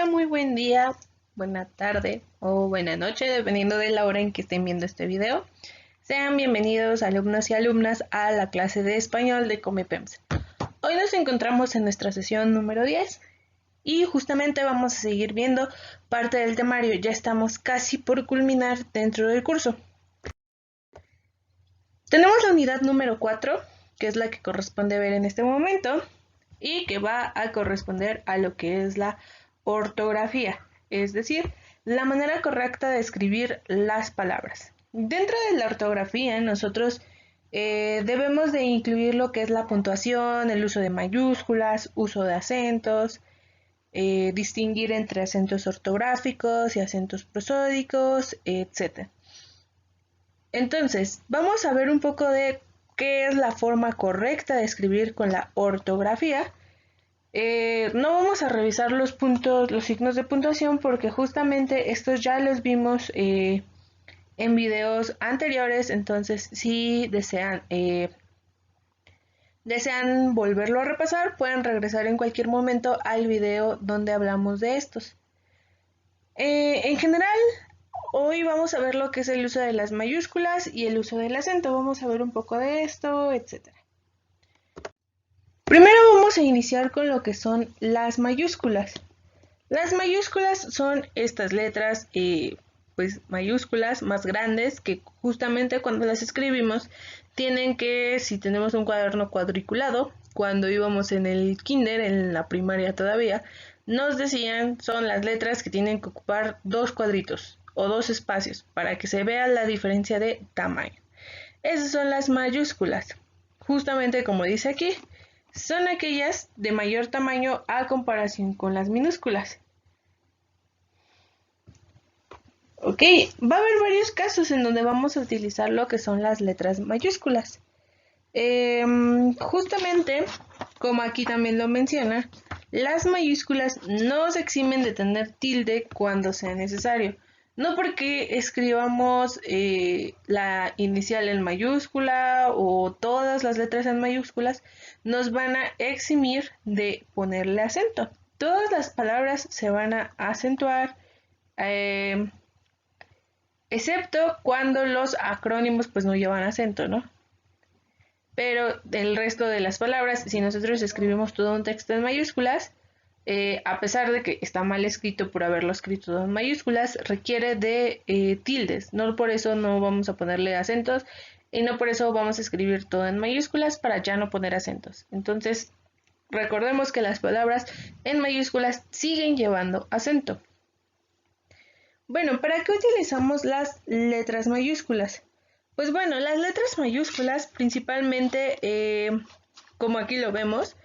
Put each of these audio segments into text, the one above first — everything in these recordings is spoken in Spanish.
muy buen día, buena tarde o buena noche, dependiendo de la hora en que estén viendo este video. Sean bienvenidos alumnos y alumnas a la clase de español de Comepems. Hoy nos encontramos en nuestra sesión número 10 y justamente vamos a seguir viendo parte del temario. Ya estamos casi por culminar dentro del curso. Tenemos la unidad número 4, que es la que corresponde ver en este momento y que va a corresponder a lo que es la ortografía, es decir, la manera correcta de escribir las palabras. Dentro de la ortografía nosotros debemos de incluir lo que es la puntuación, el uso de mayúsculas, uso de acentos, distinguir entre acentos ortográficos y acentos prosódicos, etc. Entonces, vamos a ver un poco de qué es la forma correcta de escribir con la ortografía. No vamos a revisar los puntos, los signos de puntuación, porque justamente estos ya los vimos en videos anteriores. Entonces, si desean volverlo a repasar, pueden regresar en cualquier momento al video donde hablamos de estos. En general, hoy vamos a ver lo que es el uso de las mayúsculas y el uso del acento. Vamos a ver un poco de esto, etc. Primero vamos a iniciar con lo que son las mayúsculas. Las mayúsculas son estas letras pues mayúsculas más grandes que justamente cuando las escribimos tienen que, si tenemos un cuaderno cuadriculado, cuando íbamos en el kinder, en la primaria todavía, nos decían son las letras que tienen que ocupar dos cuadritos o dos espacios para que se vea la diferencia de tamaño. Esas son las mayúsculas. Justamente como dice aquí, son aquellas de mayor tamaño a comparación con las minúsculas. Ok, va a haber varios casos en donde vamos a utilizar lo que son las letras mayúsculas. Justamente, como aquí también lo menciona, las mayúsculas no se eximen de tener tilde cuando sea necesario. No porque escribamos la inicial en mayúscula o todas las letras en mayúsculas, nos van a eximir de ponerle acento. Todas las palabras se van a acentuar, excepto cuando los acrónimos pues no llevan acento, ¿no? Pero el resto de las palabras, si nosotros escribimos todo un texto en mayúsculas, a pesar de que está mal escrito por haberlo escrito en mayúsculas, requiere de tildes. No por eso no vamos a ponerle acentos y no por eso vamos a escribir todo en mayúsculas para ya no poner acentos. Entonces, recordemos que las palabras en mayúsculas siguen llevando acento. Bueno, ¿para qué utilizamos las letras mayúsculas? Pues bueno, las letras mayúsculas principalmente, como aquí lo vemos,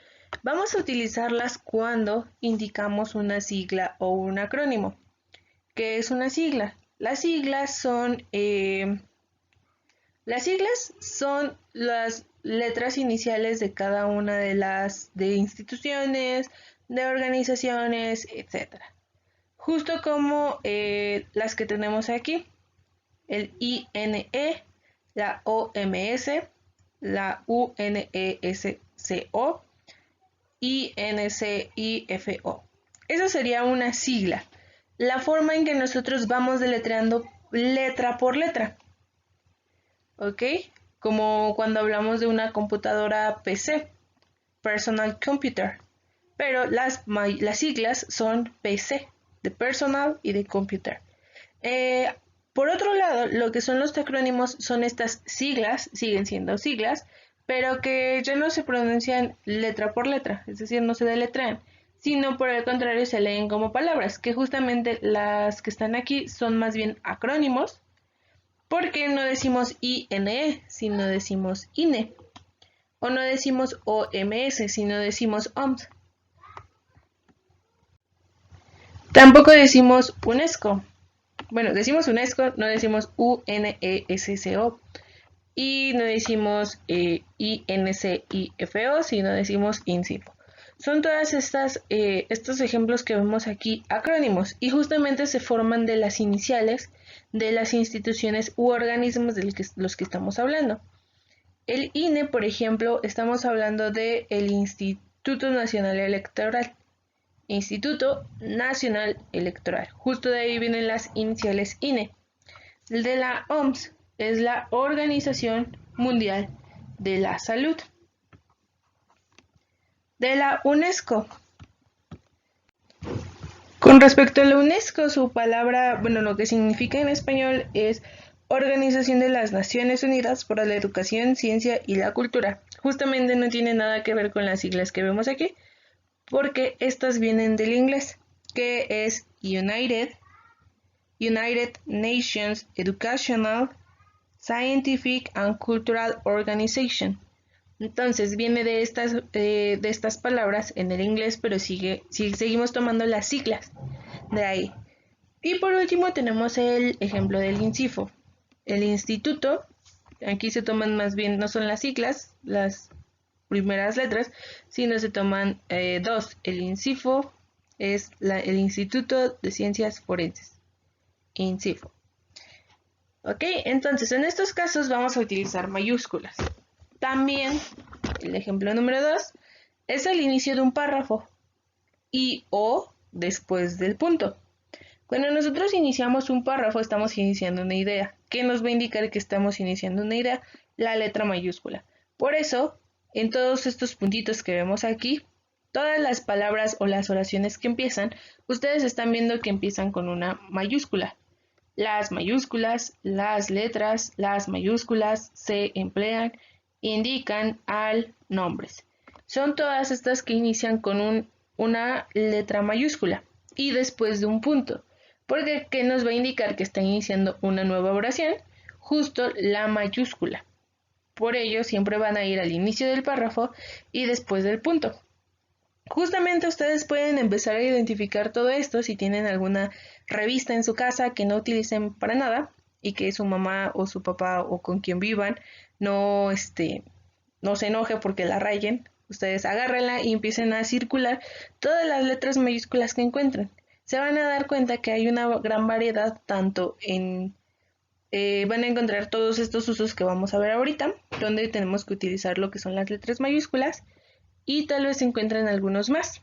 vamos a utilizarlas cuando indicamos una sigla o un acrónimo. ¿Qué es una sigla? Las siglas son las letras iniciales de cada una de las instituciones, de organizaciones, etc. Justo como las que tenemos aquí, el INE, la OMS, la UNESCO, INCIFO. Eso sería una sigla, la forma en que nosotros vamos deletreando letra por letra, ¿ok? Como cuando hablamos de una computadora PC, Personal Computer, pero las siglas son PC, de Personal y de Computer. Por otro lado, lo que son los acrónimos son estas siglas, siguen siendo siglas, pero que ya no se pronuncian letra por letra, es decir, no se deletrean, sino por el contrario se leen como palabras, que justamente las que están aquí son más bien acrónimos, porque no decimos INE, sino decimos INE, o no decimos OMS, sino decimos OMS. Tampoco decimos UNESCO. Bueno, decimos UNESCO, no decimos UNESCO. Y no decimos INCIFO, sino decimos INCIFO. Son todas estos ejemplos que vemos aquí acrónimos y justamente se forman de las iniciales de las instituciones u organismos de los que estamos hablando. El INE, por ejemplo, estamos hablando del Instituto Nacional Electoral. Instituto Nacional Electoral. Justo de ahí vienen las iniciales INE. El de la OMS es la Organización Mundial de la Salud. De la UNESCO. Con respecto a la UNESCO, su palabra, bueno, lo que significa en español es Organización de las Naciones Unidas para la Educación, Ciencia y la Cultura. Justamente no tiene nada que ver con las siglas que vemos aquí, porque estas vienen del inglés, que es United Nations Educational, Scientific and Cultural Organization. Entonces viene de estas palabras en el inglés, pero seguimos tomando las siglas de ahí. Y por último tenemos el ejemplo del INCIFO. El instituto, aquí se toman más bien, no son las siglas, las primeras letras, sino se toman dos. El INCIFO es el Instituto de Ciencias Forenses. INCIFO. Ok, entonces en estos casos vamos a utilizar mayúsculas. También, el ejemplo número 2 es el inicio de un párrafo y o después del punto. Cuando nosotros iniciamos un párrafo, estamos iniciando una idea. ¿Qué nos va a indicar que estamos iniciando una idea? La letra mayúscula. Por eso, en todos estos puntitos que vemos aquí, todas las palabras o las oraciones que empiezan, ustedes están viendo que empiezan con una mayúscula. Las mayúsculas, las letras, las mayúsculas se emplean, indican al nombres. Son todas estas que inician con una letra mayúscula y después de un punto. Porque ¿qué nos va a indicar que está iniciando una nueva oración? Justo la mayúscula. Por ello siempre van a ir al inicio del párrafo y después del punto. Justamente ustedes pueden empezar a identificar todo esto si tienen alguna revista en su casa que no utilicen para nada y que su mamá o su papá o con quien vivan no se enoje porque la rayen. Ustedes agárrenla y empiecen a circular todas las letras mayúsculas que encuentren. Se van a dar cuenta que hay una gran variedad tanto en... van a encontrar todos estos usos que vamos a ver ahorita, donde tenemos que utilizar lo que son las letras mayúsculas y tal vez se encuentren algunos más.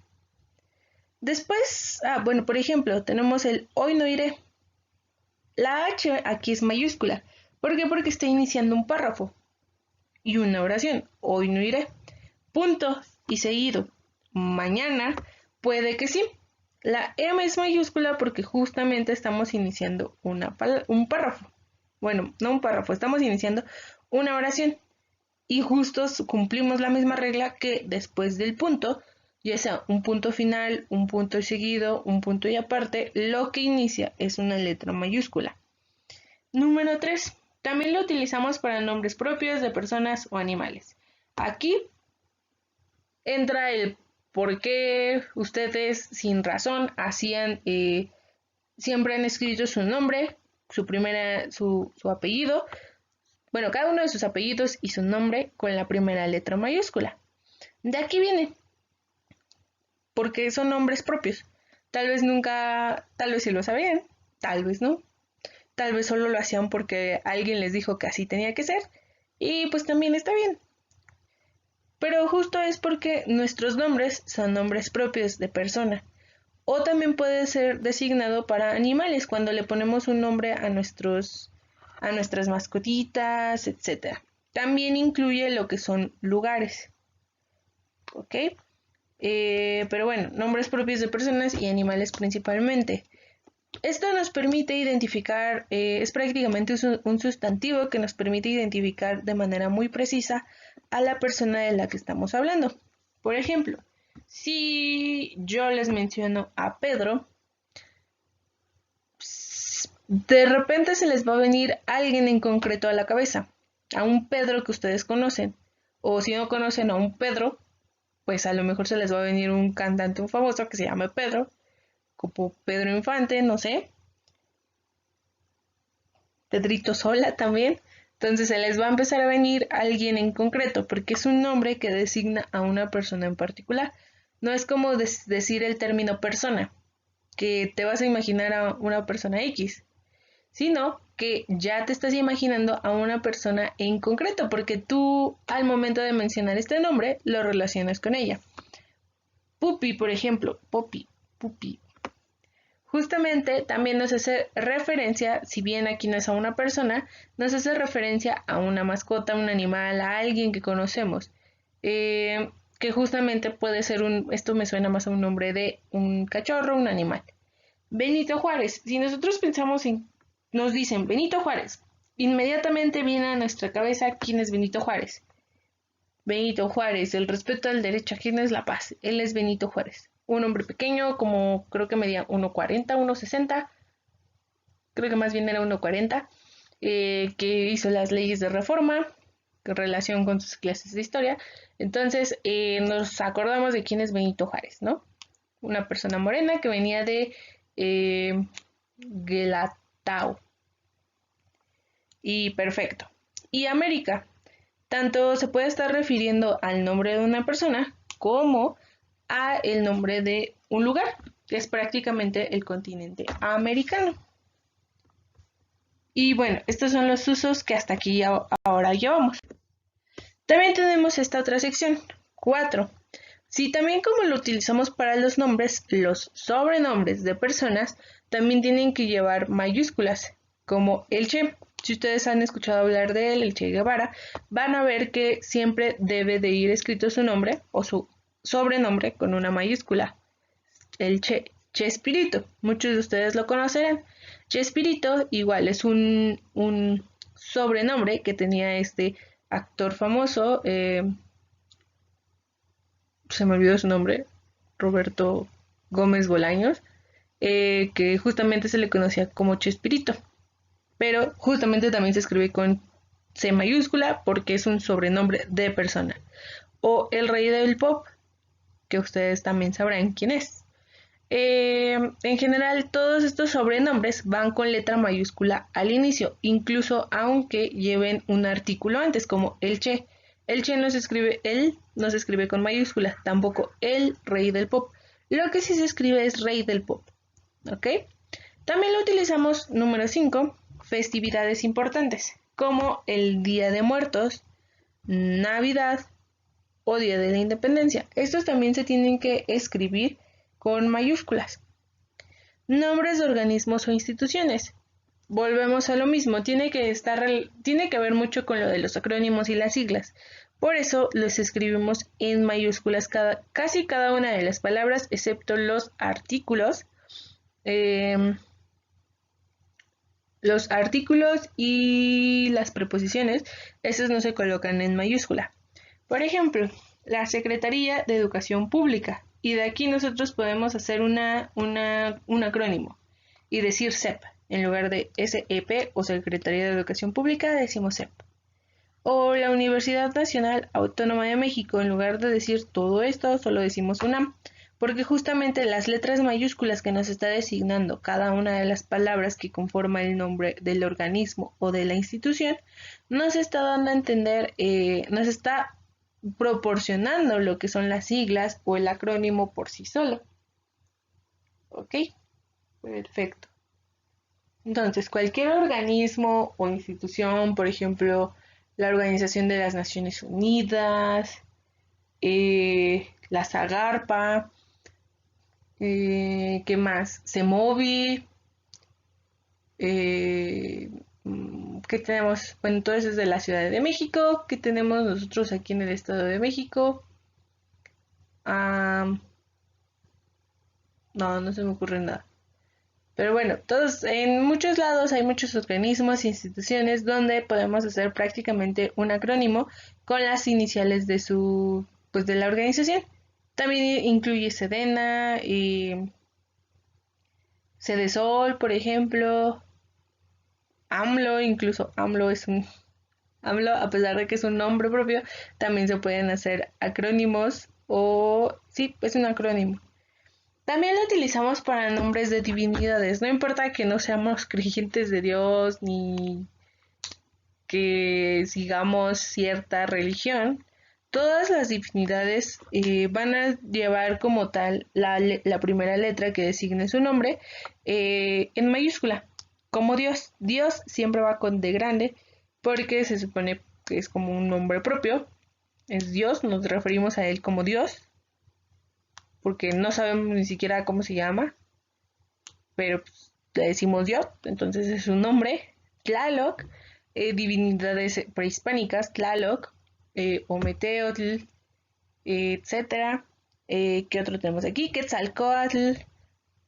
Después, bueno, por ejemplo, tenemos el hoy no iré. La H aquí es mayúscula. ¿Por qué? Porque está iniciando un párrafo y una oración. Hoy no iré. Punto y seguido. Mañana puede que sí. La M es mayúscula porque justamente estamos iniciando un párrafo. Bueno, no un párrafo, estamos iniciando una oración. Y justo cumplimos la misma regla que después del punto, ya sea un punto final, un punto seguido, un punto y aparte, lo que inicia es una letra mayúscula. Número 3. También lo utilizamos para nombres propios de personas o animales. Aquí entra el por qué ustedes sin razón siempre han escrito su nombre, su apellido, bueno, cada uno de sus apellidos y su nombre con la primera letra mayúscula. De aquí viene, porque son nombres propios. Tal vez sí lo sabían, tal vez no. Tal vez solo lo hacían porque alguien les dijo que así tenía que ser y pues también está bien. Pero justo es porque nuestros nombres son nombres propios de persona. O también puede ser designado para animales cuando le ponemos un nombre a nuestras mascotitas, etc. También incluye lo que son lugares. ¿Ok? Pero bueno, nombres propios de personas y animales principalmente. Esto nos permite identificar, es prácticamente un sustantivo que nos permite identificar de manera muy precisa a la persona de la que estamos hablando. Por ejemplo, si yo les menciono a Pedro, de repente se les va a venir alguien en concreto a la cabeza, a un Pedro que ustedes conocen. O si no conocen a un Pedro, pues a lo mejor se les va a venir un cantante, un famoso que se llame Pedro, como Pedro Infante, no sé. Pedrito Sola también. Entonces se les va a empezar a venir alguien en concreto, porque es un nombre que designa a una persona en particular. No es como decir el término persona, que te vas a imaginar a una persona X, sino que ya te estás imaginando a una persona en concreto, porque tú al momento de mencionar este nombre lo relacionas con ella. Pupi, por ejemplo, Poppy. pupi. Justamente también nos hace referencia, si bien aquí no es a una persona, nos hace referencia a una mascota, un animal, a alguien que conocemos. Que justamente puede ser esto me suena más a un nombre de un cachorro, un animal. Benito Juárez. Si nosotros pensamos nos dicen Benito Juárez, inmediatamente viene a nuestra cabeza quién es Benito Juárez. Benito Juárez, el respeto al derecho ajeno es la paz. Él es Benito Juárez. Un hombre pequeño, como creo que medía 1,40, 1,60. Creo que más bien era 1,40. Que hizo las leyes de reforma en relación con sus clases de historia. Entonces nos acordamos de quién es Benito Juárez, ¿no? Una persona morena que venía de Guelatao. Y perfecto. Y América. Tanto se puede estar refiriendo al nombre de una persona como a el nombre de un lugar, que es prácticamente el continente americano. Y bueno, estos son los usos que hasta aquí ahora llevamos. También tenemos esta otra sección, 4. Si también como lo utilizamos para los nombres, los sobrenombres de personas también tienen que llevar mayúsculas, como el Che. Si ustedes han escuchado hablar de él, el Che Guevara, van a ver que siempre debe de ir escrito su nombre o su sobrenombre con una mayúscula. El Chespirito, muchos de ustedes lo conocerán. Chespirito igual es un sobrenombre que tenía este actor famoso, se me olvidó su nombre, Roberto Gómez Bolaños, que justamente se le conocía como Chespirito, pero justamente también se escribe con C mayúscula porque es un sobrenombre de persona. O el rey del pop, que ustedes también sabrán quién es. En general, todos estos sobrenombres van con letra mayúscula al inicio, incluso aunque lleven un artículo antes, como el Che. El Che no se escribe con mayúscula, tampoco el rey del pop. Lo que sí se escribe es rey del pop. ¿Ok? También lo utilizamos, número 5, festividades importantes, como el Día de Muertos, Navidad o Día de la Independencia. Estos también se tienen que escribir con mayúsculas. Nombres de organismos o instituciones. Volvemos a lo mismo, tiene que ver mucho con lo de los acrónimos y las siglas. Por eso los escribimos en mayúsculas casi cada una de las palabras, excepto los artículos. Los artículos y las preposiciones, esos no se colocan en mayúscula. Por ejemplo, la Secretaría de Educación Pública. Y de aquí nosotros podemos hacer un acrónimo y decir SEP. En lugar de SEP o Secretaría de Educación Pública, decimos SEP. O la Universidad Nacional Autónoma de México, en lugar de decir todo esto, solo decimos UNAM. Porque justamente las letras mayúsculas que nos está designando cada una de las palabras que conforma el nombre del organismo o de la institución, nos está dando a entender, nos está proporcionando lo que son las siglas o el acrónimo por sí solo. ¿Ok? Perfecto. Entonces, cualquier organismo o institución, por ejemplo, la Organización de las Naciones Unidas, la Zagarpa, ¿qué más? CEMOVI, ¿qué tenemos? Bueno, todo eso es de la Ciudad de México. ¿Qué tenemos nosotros aquí en el Estado de México? No se me ocurre nada. Pero bueno, en muchos lados hay muchos organismos e instituciones donde podemos hacer prácticamente un acrónimo con las iniciales de la organización. También incluye Sedena y Sedesol, por ejemplo, AMLO, incluso AMLO, a pesar de que es un nombre propio, también se pueden hacer acrónimos sí, es un acrónimo. También lo utilizamos para nombres de divinidades, no importa que no seamos creyentes de Dios ni que sigamos cierta religión, todas las divinidades van a llevar como tal la primera letra que designe su nombre en mayúscula, como Dios. Dios siempre va con D grande porque se supone que es como un nombre propio, es Dios, nos referimos a él como Dios. porque no sabemos ni siquiera cómo se llama, pero pues, le decimos Dios, entonces es un nombre. Tlaloc, divinidades prehispánicas, Tlaloc, Ometeotl, etcétera. ¿Qué otro tenemos aquí? Quetzalcóatl,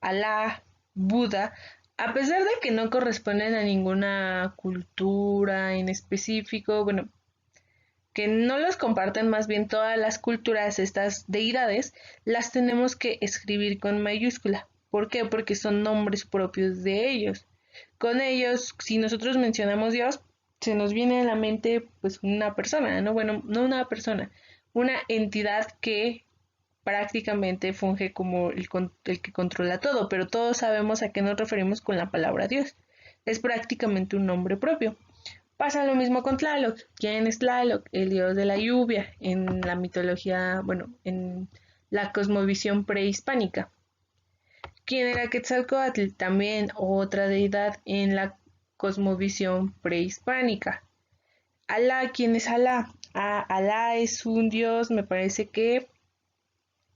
Alá, Buda. A pesar de que no corresponden a ninguna cultura en específico, bueno, que no los comparten más bien todas las culturas, estas deidades, las tenemos que escribir con mayúscula. ¿Por qué? Porque son nombres propios de ellos. Con ellos, si nosotros mencionamos Dios, se nos viene a la mente pues una persona, ¿no? Bueno, no una persona, una entidad que prácticamente funge como el que controla todo, pero todos sabemos a qué nos referimos con la palabra Dios. Es prácticamente un nombre propio. Pasa lo mismo con Tlaloc. ¿Quién es Tlaloc? El dios de la lluvia en la mitología, bueno, en la cosmovisión prehispánica. ¿Quién era Quetzalcóatl? También otra deidad en la cosmovisión prehispánica. Alá, ¿quién es Alá? Alá es un dios, me parece que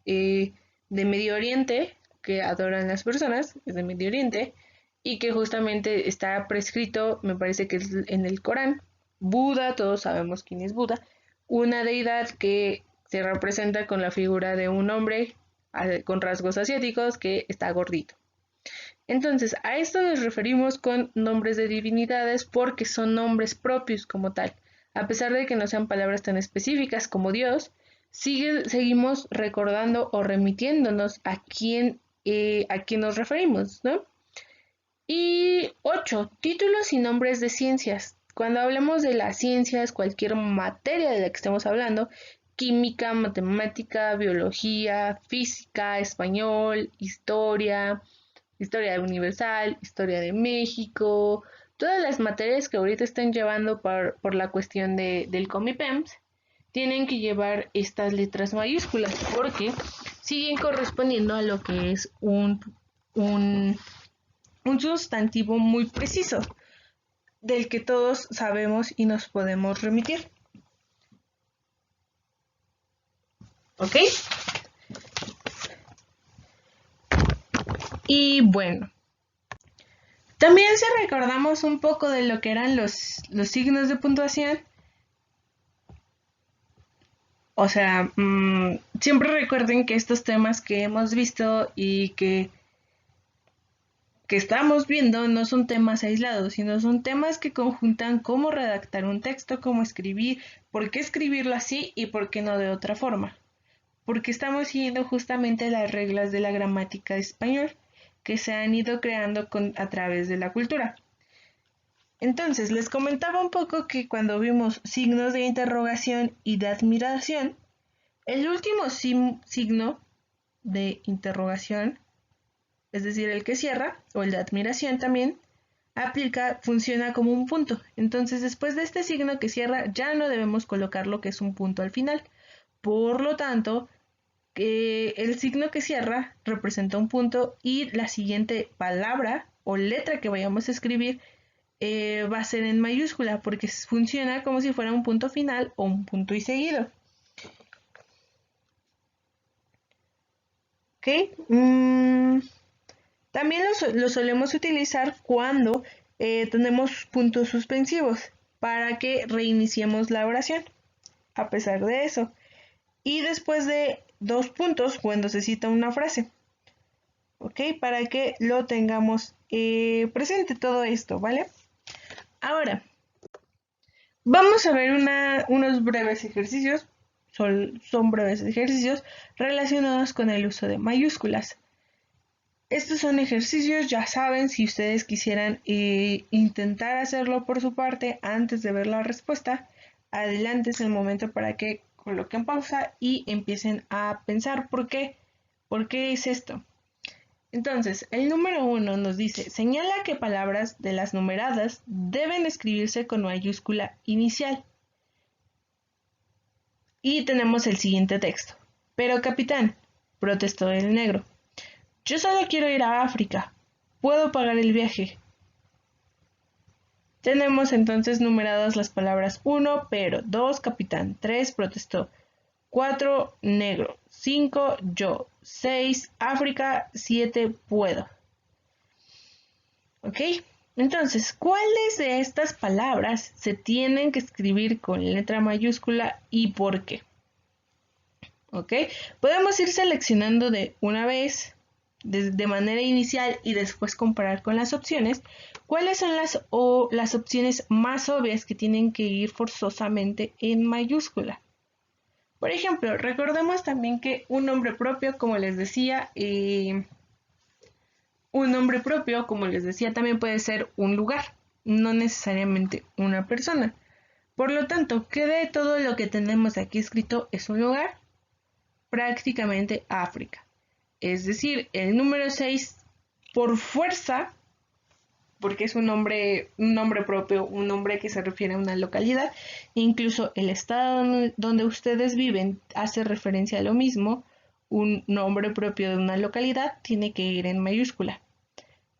de Medio Oriente, que adoran las personas, es de Medio Oriente, y que justamente está prescrito, me parece que es en el Corán. Buda, todos sabemos quién es Buda, una deidad que se representa con la figura de un hombre con rasgos asiáticos que está gordito. Entonces, a esto nos referimos con nombres de divinidades porque son nombres propios como tal. A pesar de que no sean palabras tan específicas como Dios, seguimos recordando o remitiéndonos a quién nos referimos, ¿no? Y 8. Títulos y nombres de ciencias. Cuando hablamos de las ciencias, cualquier materia de la que estemos hablando, química, matemática, biología, física, español, historia, historia universal, historia de México, todas las materias que ahorita están llevando por la cuestión del Comipems, tienen que llevar estas letras mayúsculas porque siguen correspondiendo a lo que es un, un sustantivo muy preciso del que todos sabemos y nos podemos remitir. ¿Ok? Y bueno, también si recordamos un poco de lo que eran los signos de puntuación, o sea, siempre recuerden que estos temas que hemos visto y que estamos viendo no son temas aislados, sino son temas que conjuntan cómo redactar un texto, cómo escribir, por qué escribirlo así y por qué no de otra forma. Porque estamos siguiendo justamente las reglas de la gramática español que se han ido creando a través de la cultura. Entonces, les comentaba un poco que cuando vimos signos de interrogación y de admiración, el último signo de interrogación, es decir, el que cierra, o el de admiración también, funciona como un punto. Entonces, después de este signo que cierra, ya no debemos colocar lo que es un punto al final. Por lo tanto, el signo que cierra representa un punto y la siguiente palabra o letra que vayamos a escribir va a ser en mayúscula porque funciona como si fuera un punto final o un punto y seguido. ¿Ok? También lo solemos utilizar cuando tenemos puntos suspensivos para que reiniciemos la oración, a pesar de eso. Y después de 2 puntos, cuando se cita una frase. ¿Ok? Para que lo tengamos presente todo esto, ¿vale? Ahora, vamos a ver unos breves ejercicios. Son breves ejercicios relacionados con el uso de mayúsculas. Estos son ejercicios, ya saben, si ustedes quisieran intentar hacerlo por su parte antes de ver la respuesta, adelante es el momento para que coloquen pausa y empiecen a pensar por qué es esto. Entonces, el número 1 nos dice, señala que palabras de las numeradas deben escribirse con mayúscula inicial. Y tenemos el siguiente texto. Pero capitán, protestó el negro, yo solo quiero ir a África. ¿Puedo pagar el viaje? Tenemos entonces numeradas las palabras 1, pero, 2, capitán, 3, protestó, 4, negro, 5, yo, 6 África, 7 puedo. ¿Ok? Entonces, ¿cuáles de estas palabras se tienen que escribir con letra mayúscula y por qué? ¿Ok? Podemos ir seleccionando de una vez, de manera inicial y después comparar con las opciones, cuáles son las opciones más obvias que tienen que ir forzosamente en mayúscula. Por ejemplo, recordemos también que un nombre propio, como les decía, también puede ser un lugar, no necesariamente una persona. Por lo tanto, ¿qué de todo lo que tenemos aquí escrito es un lugar? Prácticamente África. Es decir, el número 6 por fuerza, porque es un nombre propio, un nombre que se refiere a una localidad, incluso el estado donde ustedes viven hace referencia a lo mismo, un nombre propio de una localidad tiene que ir en mayúscula.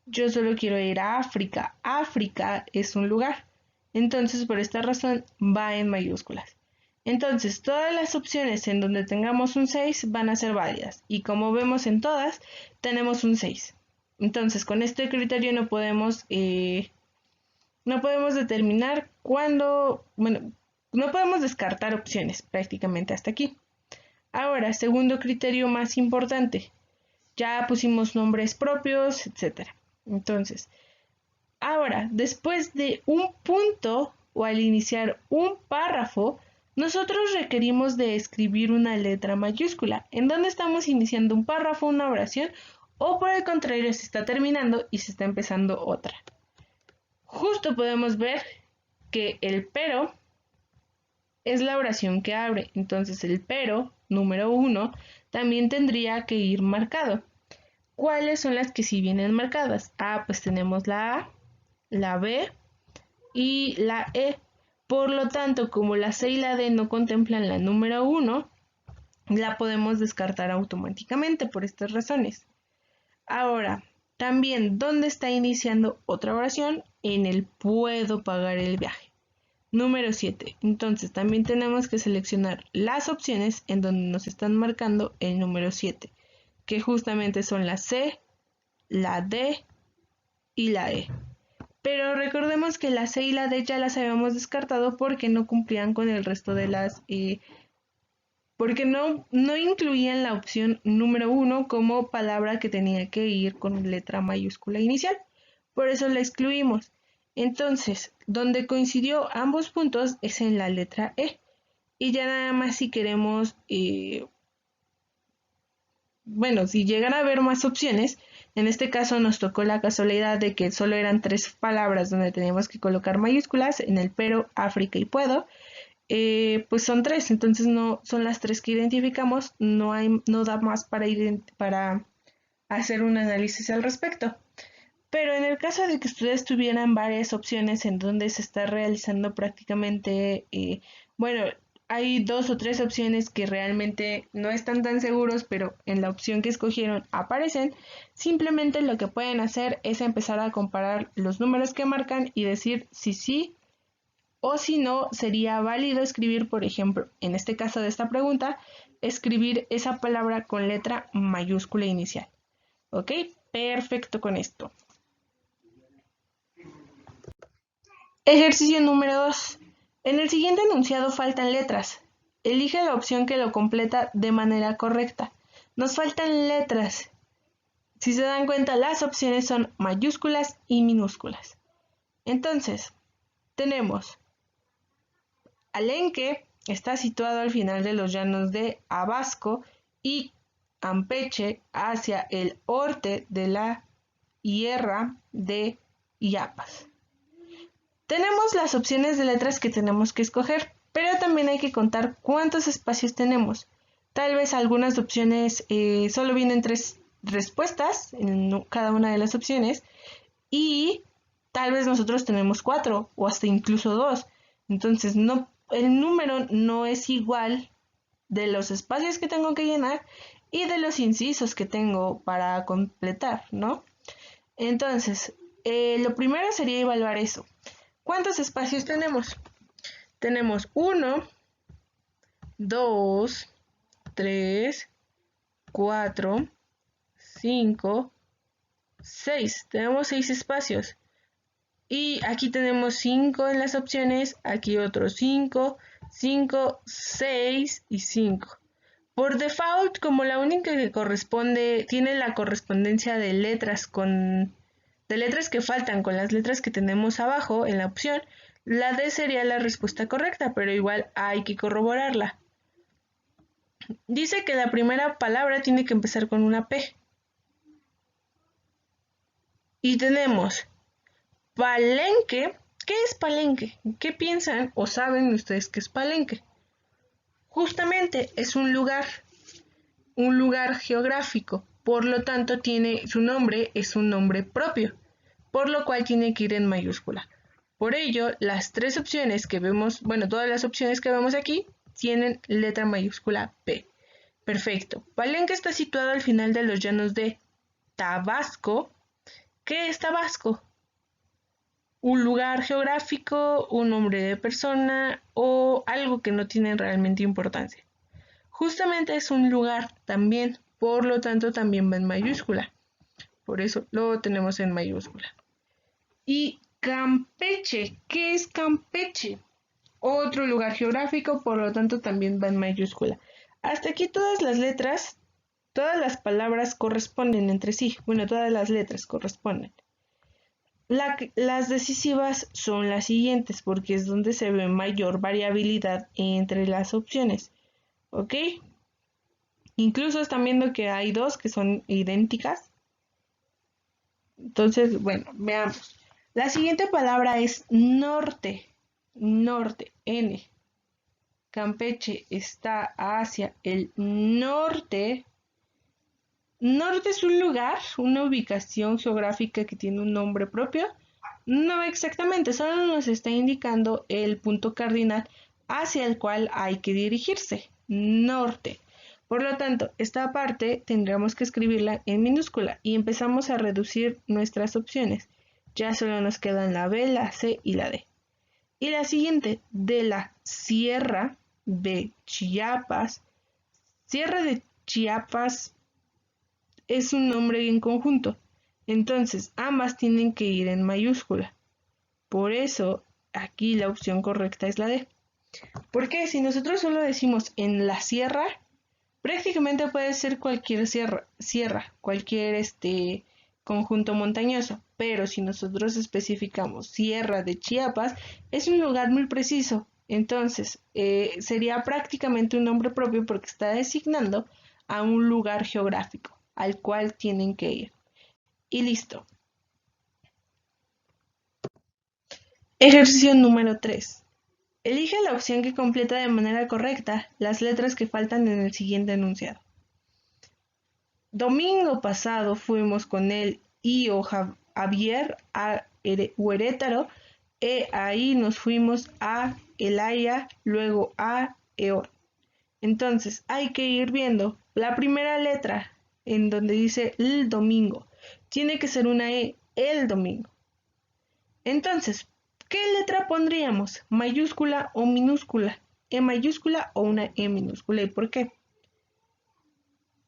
Yo solo quiero ir a África. África es un lugar. Entonces, por esta razón, va en mayúsculas. Entonces, todas las opciones en donde tengamos un 6 van a ser válidas. Y como vemos en todas, tenemos un 6. Entonces, con este criterio no podemos determinar cuándo, bueno, no podemos descartar opciones prácticamente hasta aquí. Ahora, segundo criterio más importante. Ya pusimos nombres propios, etc. Entonces, ahora, después de un punto o al iniciar un párrafo, nosotros requerimos de escribir una letra mayúscula. ¿En dónde estamos iniciando un párrafo, una oración? O por el contrario, se está terminando y se está empezando otra. Justo podemos ver que el pero es la oración que abre. Entonces el pero, número 1, también tendría que ir marcado. ¿Cuáles son las que sí vienen marcadas? Pues tenemos la A, la B y la E. Por lo tanto, como la C y la D no contemplan la número 1, la podemos descartar automáticamente por estas razones. Ahora, también, ¿dónde está iniciando otra oración? En el puedo pagar el viaje. Número 7. Entonces, también tenemos que seleccionar las opciones en donde nos están marcando el número 7, que justamente son la C, la D y la E. Pero recordemos que la C y la D ya las habíamos descartado porque no cumplían con el resto de las... porque no incluían la opción número 1 como palabra que tenía que ir con letra mayúscula inicial. Por eso la excluimos. Entonces, donde coincidió ambos puntos es en la letra E. Y ya nada más si queremos... bueno, si llegan a haber más opciones, en este caso nos tocó la casualidad de que solo eran 3 palabras donde teníamos que colocar mayúsculas, en el pero, África y puedo, pues son 3, entonces no son las 3 que identificamos, no da más para hacer un análisis al respecto. Pero en el caso de que ustedes tuvieran varias opciones en donde se está realizando prácticamente, bueno, hay 2 o 3 opciones que realmente no están tan seguros, pero en la opción que escogieron aparecen, simplemente lo que pueden hacer es empezar a comparar los números que marcan y decir si sí o si no sería válido escribir, por ejemplo, en este caso de esta pregunta, escribir esa palabra con letra mayúscula inicial. ¿Ok? Perfecto con esto. Ejercicio número 2. En el siguiente enunciado faltan letras. Elige la opción que lo completa de manera correcta. Nos faltan letras. Si se dan cuenta, las opciones son mayúsculas y minúsculas. Entonces, tenemos Alenque, está situado al final de los llanos de Abasco y Campeche hacia el norte de la Sierra de Chiapas. Tenemos las opciones de letras que tenemos que escoger, pero también hay que contar cuántos espacios tenemos. Tal vez algunas opciones solo vienen 3 respuestas en cada una de las opciones y tal vez nosotros tenemos 4 o hasta incluso 2. Entonces el número no es igual de los espacios que tengo que llenar y de los incisos que tengo para completar, ¿no? Entonces, lo primero sería evaluar eso. ¿Cuántos espacios tenemos? Tenemos 1, 2, 3, 4, 5, 6. Tenemos 6 espacios. Y aquí tenemos 5 en las opciones, aquí otros 5, 5, 6 y 5. Por default, como la única que corresponde, tiene la correspondencia de letras que faltan con las letras que tenemos abajo en la opción, la D sería la respuesta correcta, pero igual hay que corroborarla. Dice que la primera palabra tiene que empezar con una P. Y tenemos Palenque. ¿Qué es Palenque? ¿Qué piensan o saben ustedes qué es Palenque? Justamente es un lugar geográfico, por lo tanto su nombre es un nombre propio, por lo cual tiene que ir en mayúscula. Por ello, las tres opciones que vemos, bueno, todas las opciones que vemos aquí tienen letra mayúscula P. Perfecto. Palenque está situado al final de los llanos de Tabasco. ¿Qué es Tabasco? Un lugar geográfico, un nombre de persona o algo que no tiene realmente importancia. Justamente es un lugar también, por lo tanto también va en mayúscula. Por eso lo tenemos en mayúscula. Y Campeche, ¿qué es Campeche? Otro lugar geográfico, por lo tanto también va en mayúscula. Hasta aquí todas las letras, todas las palabras corresponden entre sí. Bueno, todas las letras corresponden. Las decisivas son las siguientes, porque es donde se ve mayor variabilidad entre las opciones. ¿Ok? Incluso están viendo que hay dos que son idénticas. Entonces, bueno, veamos. La siguiente palabra es norte. Norte, N. Campeche está hacia el norte. Norte es un lugar, una ubicación geográfica que tiene un nombre propio. No exactamente, solo nos está indicando el punto cardinal hacia el cual hay que dirigirse. Norte. Por lo tanto, esta parte tendríamos que escribirla en minúscula y empezamos a reducir nuestras opciones. Ya solo nos quedan la B, la C y la D. Y la siguiente, de la Sierra de Chiapas. Sierra de Chiapas es un nombre en conjunto. Entonces, ambas tienen que ir en mayúscula. Por eso, aquí la opción correcta es la D. Porque si nosotros solo decimos en la sierra, prácticamente puede ser cualquier sierra, cualquier conjunto montañoso. Pero si nosotros especificamos Sierra de Chiapas, es un lugar muy preciso. Entonces, sería prácticamente un nombre propio porque está designando a un lugar geográfico al cual tienen que ir. Y listo. Ejercicio número 3. Elige la opción que completa de manera correcta las letras que faltan en el siguiente enunciado. Domingo pasado fuimos con el Io Javier a Huerétaro e ahí nos fuimos a Elaya, luego a Eor. Entonces hay que ir viendo la primera letra en donde dice el domingo. Tiene que ser una E, el domingo. Entonces, ¿qué letra pondríamos? ¿Mayúscula o minúscula? ¿E mayúscula o una E minúscula? ¿Y por qué?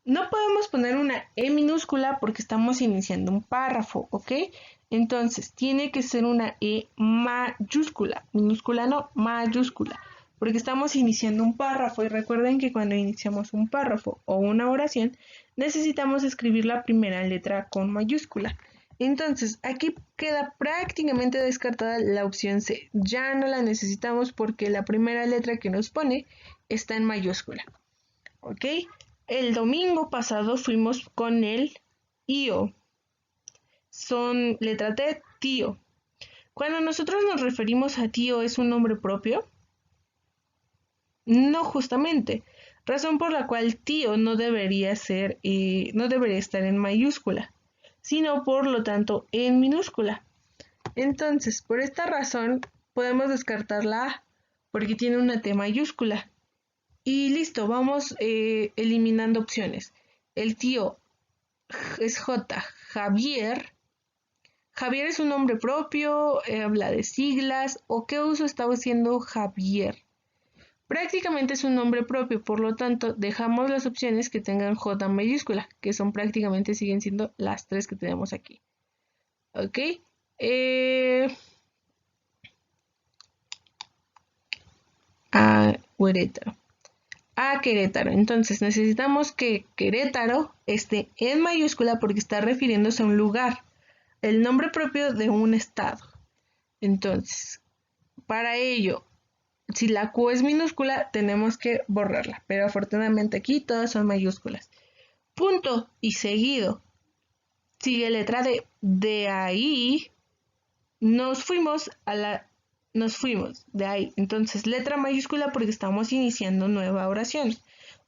No podemos poner una E minúscula porque estamos iniciando un párrafo, ¿ok? Entonces, tiene que ser una E mayúscula. Minúscula no, mayúscula. Porque estamos iniciando un párrafo y recuerden que cuando iniciamos un párrafo o una oración, necesitamos escribir la primera letra con mayúscula. Entonces, aquí queda prácticamente descartada la opción C. Ya no la necesitamos porque la primera letra que nos pone está en mayúscula. ¿Ok? El domingo pasado fuimos con el IO. Son letra T, tío. Cuando nosotros nos referimos a tío, ¿es un nombre propio? No, justamente. Razón por la cual tío no debería estar en mayúscula, sino por lo tanto en minúscula. Entonces, por esta razón, podemos descartar la A, porque tiene una T mayúscula. Y listo, vamos eliminando opciones. El tío es J, Javier. Javier es un nombre propio, habla de siglas, ¿o qué uso está haciendo Javier? Prácticamente es un nombre propio, por lo tanto, dejamos las opciones que tengan J mayúscula, que son prácticamente siguen siendo las tres que tenemos aquí. ¿Ok? A Querétaro. A Querétaro. Entonces necesitamos que Querétaro esté en mayúscula porque está refiriéndose a un lugar, el nombre propio de un estado. Entonces, para ello, si la Q es minúscula, tenemos que borrarla, pero afortunadamente aquí todas son mayúsculas. Punto y seguido. Sigue letra D. De ahí nos fuimos de ahí. Entonces, letra mayúscula porque estamos iniciando nueva oración.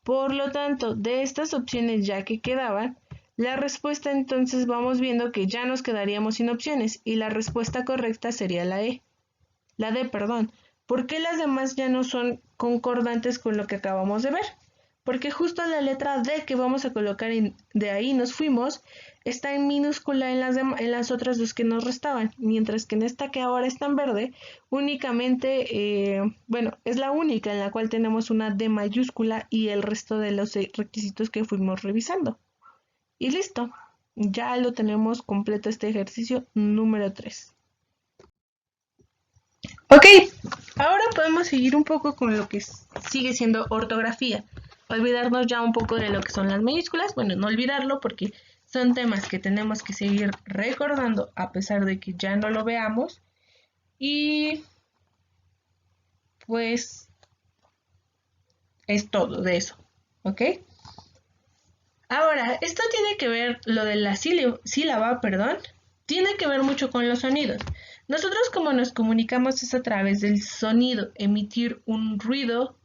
Por lo tanto, de estas opciones ya que quedaban, la respuesta entonces vamos viendo que ya nos quedaríamos sin opciones y la respuesta correcta sería la E. La D, perdón. ¿Por qué las demás ya no son concordantes con lo que acabamos de ver? Porque justo la letra D que vamos a colocar en de ahí nos fuimos está en minúscula en las otras dos que nos restaban, mientras que en esta que ahora está en verde, únicamente, bueno, es la única en la cual tenemos una D mayúscula y el resto de los requisitos que fuimos revisando. Y listo, ya lo tenemos completo este ejercicio número 3. Ok, ahora podemos seguir un poco con lo que sigue siendo ortografía. Olvidarnos ya un poco de lo que son las mayúsculas. Bueno, no olvidarlo porque son temas que tenemos que seguir recordando a pesar de que ya no lo veamos. Y pues es todo de eso. ¿Ok? Ahora, esto tiene que ver, lo de la sílaba, perdón, tiene que ver mucho con los sonidos. Nosotros como nos comunicamos es a través del sonido, emitir un ruido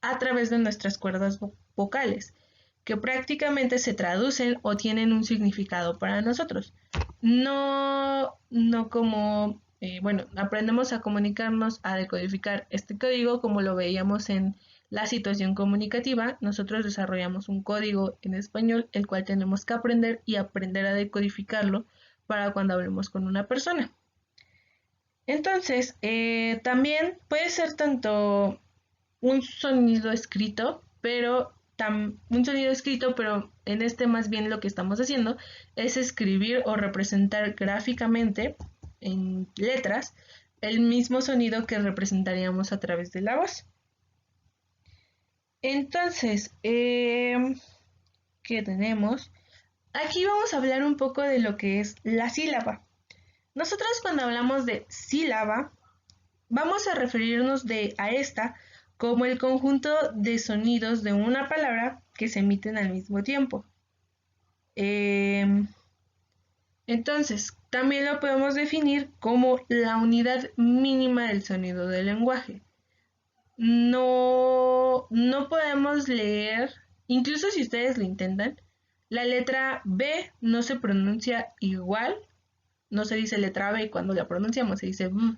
a través de nuestras cuerdas vocales, que prácticamente se traducen o tienen un significado para nosotros. No como, bueno, aprendemos a comunicarnos, a decodificar este código como lo veíamos en la situación comunicativa. Nosotros desarrollamos un código en español, el cual tenemos que aprender y aprender a decodificarlo para cuando hablemos con una persona. Entonces, también puede ser tanto un sonido escrito, pero un sonido escrito, pero en este más bien lo que estamos haciendo es escribir o representar gráficamente en letras el mismo sonido que representaríamos a través de la voz. Entonces, ¿qué tenemos? Aquí vamos a hablar un poco de lo que es la sílaba. Nosotros cuando hablamos de sílaba, vamos a referirnos a esta como el conjunto de sonidos de una palabra que se emiten al mismo tiempo. Entonces, también lo podemos definir como la unidad mínima del sonido del lenguaje. No podemos leer, incluso si ustedes lo intentan, la letra B no se pronuncia igual, no se dice letra B cuando la pronunciamos, se dice B,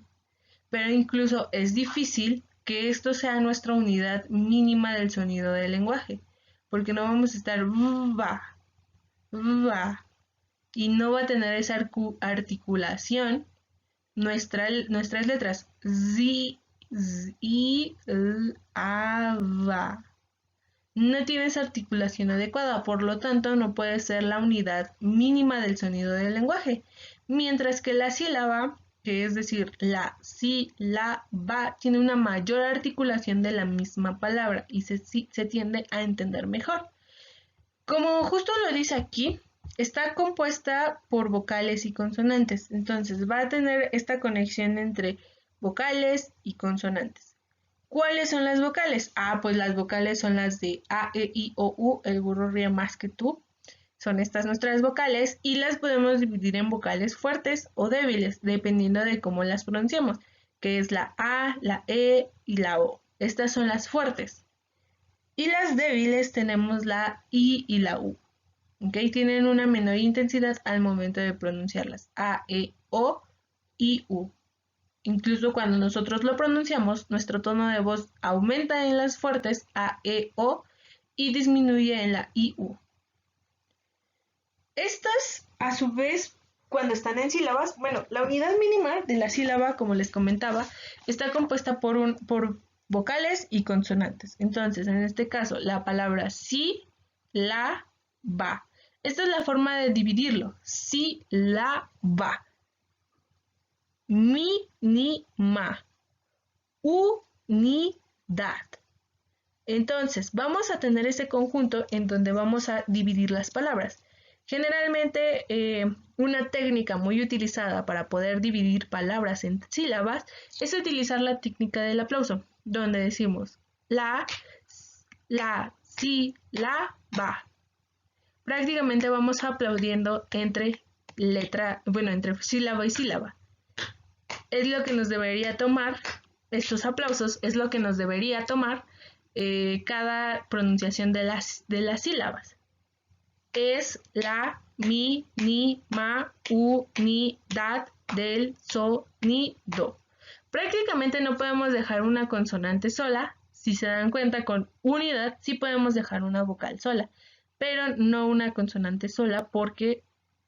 pero incluso es difícil que esto sea nuestra unidad mínima del sonido del lenguaje, porque no vamos a estar va, va, y no va a tener esa articulación nuestras letras z, i, a, va. No tiene esa articulación adecuada, por lo tanto no puede ser la unidad mínima del sonido del lenguaje, mientras que la sílaba, que es decir, la si, la, va, tiene una mayor articulación de la misma palabra y se tiende a entender mejor. Como justo lo dice aquí, está compuesta por vocales y consonantes, entonces va a tener esta conexión entre vocales y consonantes. ¿Cuáles son las vocales? Pues las vocales son las de A, E, I, O, U, el burro ríe más que tú. Son estas nuestras vocales y las podemos dividir en vocales fuertes o débiles, dependiendo de cómo las pronunciamos, que es la A, la E y la O. Estas son las fuertes. Y las débiles tenemos la I y la U. ¿Okay? Tienen una menor intensidad al momento de pronunciarlas. A, E, O, I, U. Incluso cuando nosotros lo pronunciamos, nuestro tono de voz aumenta en las fuertes A, E, O y disminuye en la I, U. Estas, a su vez, cuando están en sílabas, bueno, la unidad mínima de la sílaba, como les comentaba, está compuesta por vocales y consonantes. Entonces, en este caso, la palabra sí, la, va. Esta es la forma de dividirlo. Sí, la, va. Mi, ni, ma. Unidad. Entonces, vamos a tener ese conjunto en donde vamos a dividir las palabras. Generalmente, una técnica muy utilizada para poder dividir palabras en sílabas es utilizar la técnica del aplauso, donde decimos la, si, la, va. Prácticamente vamos aplaudiendo entre entre sílaba y sílaba. Es lo que nos debería tomar, estos aplausos, es lo que nos debería tomar cada pronunciación de las sílabas. Es la, mi, ni, ma, unidad del sonido. Prácticamente no podemos dejar una consonante sola. Si se dan cuenta, con unidad sí podemos dejar una vocal sola, pero no una consonante sola, porque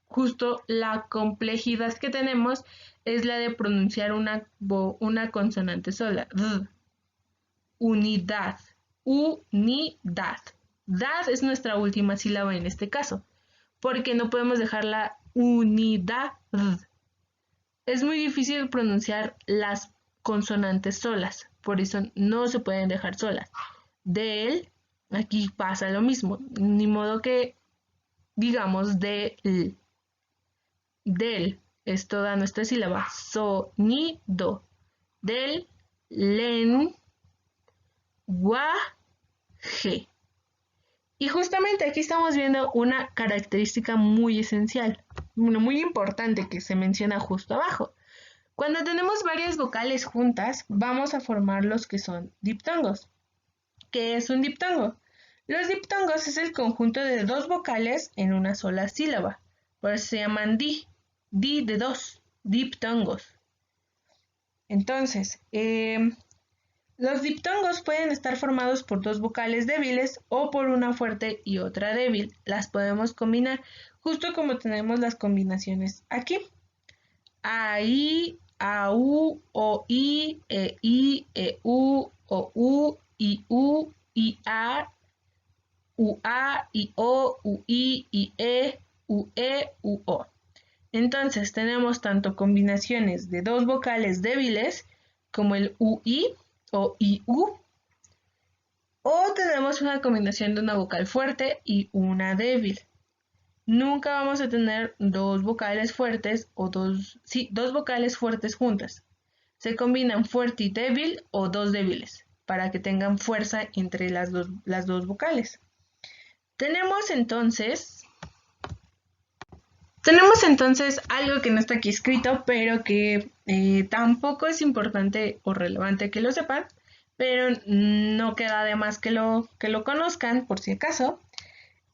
justo la complejidad que tenemos es la de pronunciar una consonante sola. Unidad. Unidad. Dad es nuestra última sílaba en este caso, porque no podemos dejar la unidad. Es muy difícil pronunciar las consonantes solas, por eso no se pueden dejar solas. Del, aquí pasa lo mismo, ni modo que digamos del. Del es toda nuestra sílaba. Sonido. Del, lenguaje. Y justamente aquí estamos viendo una característica muy esencial, muy importante que se menciona justo abajo. Cuando tenemos varias vocales juntas, vamos a formar los que son diptongos. ¿Qué es un diptongo? Los diptongos es el conjunto de dos vocales en una sola sílaba. Por eso se llaman di de dos, diptongos. Entonces, los diptongos pueden estar formados por dos vocales débiles o por una fuerte y otra débil. Las podemos combinar, justo como tenemos las combinaciones aquí. Ai, au, oi, i, u, o, i, a, ua, i, o, ui, i, e, u, o. Entonces tenemos tanto combinaciones de dos vocales débiles como el ui o iu, o tenemos una combinación de una vocal fuerte y una débil. Nunca vamos a tener dos vocales fuertes o dos vocales fuertes juntas. Se combinan fuerte y débil o dos débiles para que tengan fuerza entre las dos vocales. Tenemos entonces algo que no está aquí escrito, pero que tampoco es importante o relevante que lo sepan, pero no queda de más que lo conozcan por si acaso.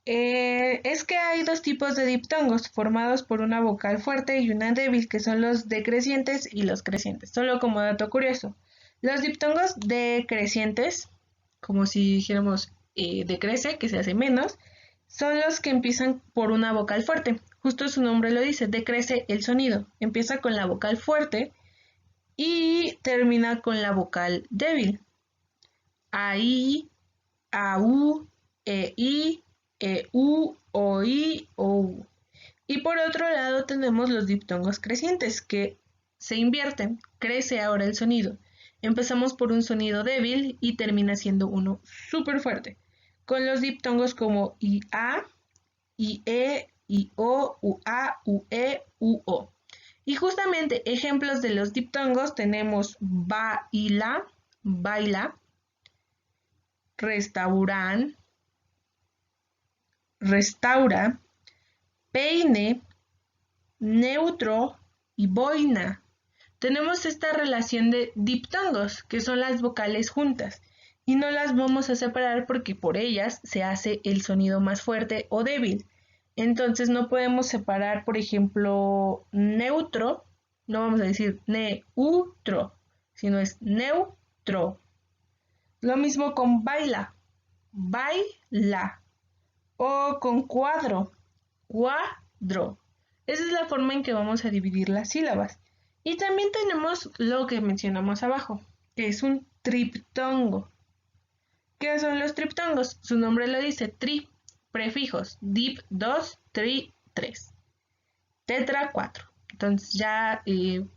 Es que hay dos tipos de diptongos formados por una vocal fuerte y una débil, que son los decrecientes y los crecientes. Solo como dato curioso, los diptongos decrecientes, como si dijéramos decrece, que se hace menos, son los que empiezan por una vocal fuerte. Justo su nombre lo dice, decrece el sonido. Empieza con la vocal fuerte y termina con la vocal débil. Ai, au, i, u, o, i, o, u. Y por otro lado tenemos los diptongos crecientes, que se invierten, crece ahora el sonido. Empezamos por un sonido débil y termina siendo uno súper fuerte, con los diptongos como ia, ie, io, ua, ue, uo. Y justamente ejemplos de los diptongos tenemos baila, baila, restaurant, restaura, peine, neutro y boina. Tenemos esta relación de diptongos, que son las vocales juntas, y no las vamos a separar porque por ellas se hace el sonido más fuerte o débil. Entonces no podemos separar, por ejemplo, neutro, no vamos a decir neutro, sino es neutro. Lo mismo con baila, baila, o con cuadro, cuadro. Esa es la forma en que vamos a dividir las sílabas. Y también tenemos lo que mencionamos abajo, que es un triptongo. ¿Qué son los triptongos? Su nombre lo dice, tri, prefijos, dip 2, tri 3, tetra 4. Entonces ya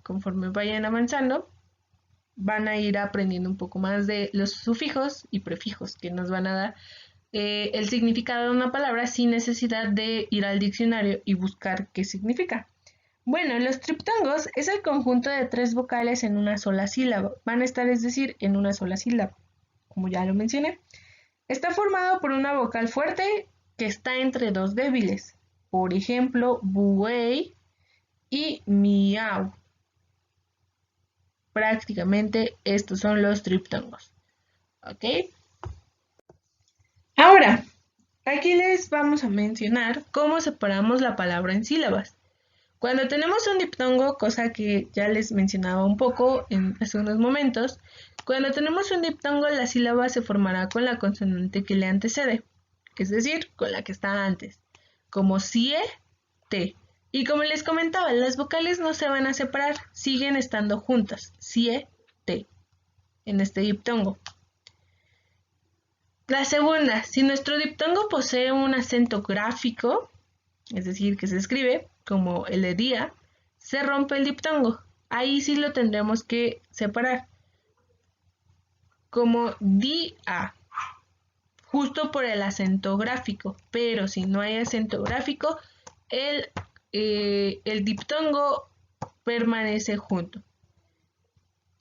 conforme vayan avanzando, van a ir aprendiendo un poco más de los sufijos y prefijos que nos van a dar el significado de una palabra sin necesidad de ir al diccionario y buscar qué significa. Bueno, los triptongos es el conjunto de 3 vocales en una sola sílaba. Van a estar, es decir, en una sola sílaba, como ya lo mencioné. Está formado por una vocal fuerte que está entre 2 débiles. Por ejemplo, buey y miau. Prácticamente estos son los triptongos. ¿Ok? Ahora, aquí les vamos a mencionar cómo separamos la palabra en sílabas. Cuando tenemos un diptongo, cosa que ya les mencionaba un poco hace unos momentos, cuando tenemos un diptongo la sílaba se formará con la consonante que le antecede, es decir, con la que está antes, como sie, te. Y como les comentaba, las vocales no se van a separar, siguen estando juntas, sie, te, en este diptongo. La segunda, si nuestro diptongo posee un acento gráfico, es decir, que se escribe como el de día, se rompe el diptongo. Ahí sí lo tendremos que separar como dia, justo por el acento gráfico. Pero si no hay acento gráfico, el diptongo permanece junto.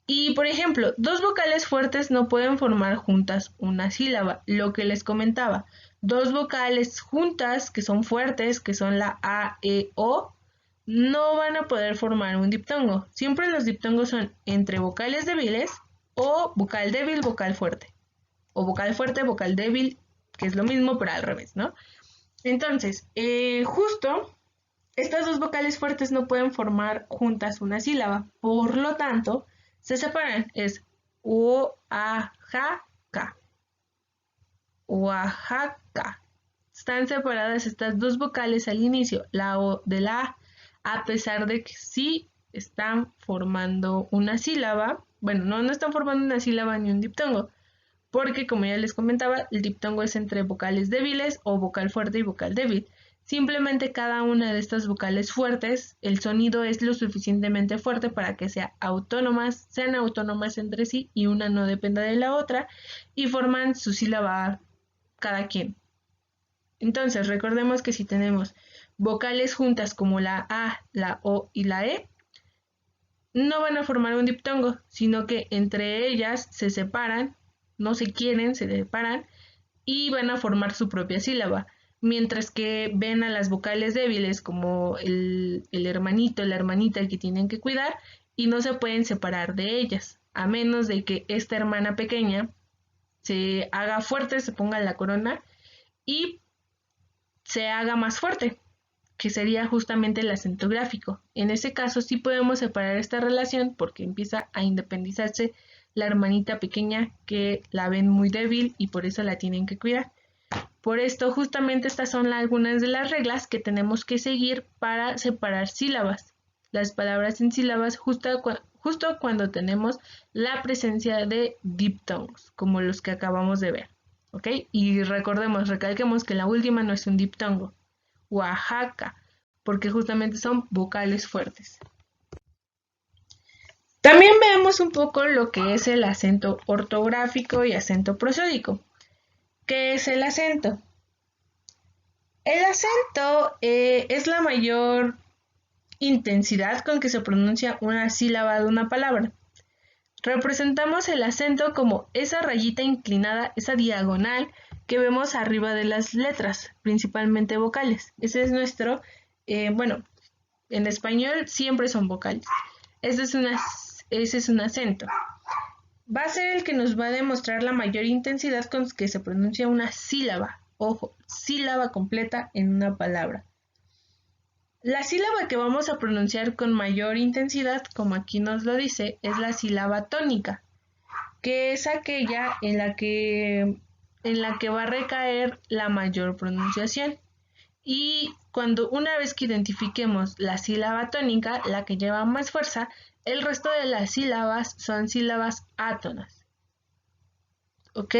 Y por ejemplo, 2 vocales fuertes no pueden formar juntas una sílaba, lo que les comentaba. 2 vocales juntas que son fuertes, que son la A, E, O, no van a poder formar un diptongo. Siempre los diptongos son entre vocales débiles o vocal débil, vocal fuerte. O vocal fuerte, vocal débil, que es lo mismo, pero al revés, ¿no? Entonces, justo estas 2 vocales fuertes no pueden formar juntas una sílaba. Por lo tanto, se separan. Es Oaxaca. Oaxaca. Están separadas estas 2 vocales al inicio, la O de la A pesar de que sí están formando una sílaba. Bueno, no están formando una sílaba ni un diptongo, porque como ya les comentaba, el diptongo es entre vocales débiles o vocal fuerte y vocal débil. Simplemente cada una de estas vocales fuertes, el sonido es lo suficientemente fuerte para que sean autónomas entre sí y una no dependa de la otra y forman su sílaba cada quien. Entonces, recordemos que si tenemos vocales juntas como la A, la O y la E, no van a formar un diptongo, sino que entre ellas se separan, no se quieren, se separan y van a formar su propia sílaba. Mientras que ven a las vocales débiles como el hermanito, la hermanita que tienen que cuidar y no se pueden separar de ellas, a menos de que esta hermana pequeña se haga fuerte, se ponga la corona y se haga más fuerte, que sería justamente el acento gráfico. En ese caso sí podemos separar esta relación porque empieza a independizarse la hermanita pequeña que la ven muy débil y por eso la tienen que cuidar. Por esto, justamente estas son algunas de las reglas que tenemos que seguir para separar sílabas. Las palabras en sílabas justo cuando tenemos la presencia de diptongos, como los que acabamos de ver. ¿Ok? Y recalquemos que la última no es un diptongo. Oaxaca, porque justamente son vocales fuertes. También veamos un poco lo que es el acento ortográfico y acento prosódico. ¿Qué es el acento? El acento es la mayor intensidad con que se pronuncia una sílaba de una palabra. Representamos el acento como esa rayita inclinada, esa diagonal que vemos arriba de las letras, principalmente vocales. Ese es nuestro, en español siempre son vocales. Ese es un acento. Va a ser el que nos va a demostrar la mayor intensidad con que se pronuncia una sílaba. Ojo, sílaba completa en una palabra. La sílaba que vamos a pronunciar con mayor intensidad, como aquí nos lo dice, es la sílaba tónica, que es aquella en la que va a recaer la mayor pronunciación. Y una vez que identifiquemos la sílaba tónica, la que lleva más fuerza, el resto de las sílabas son sílabas átonas. ¿ok?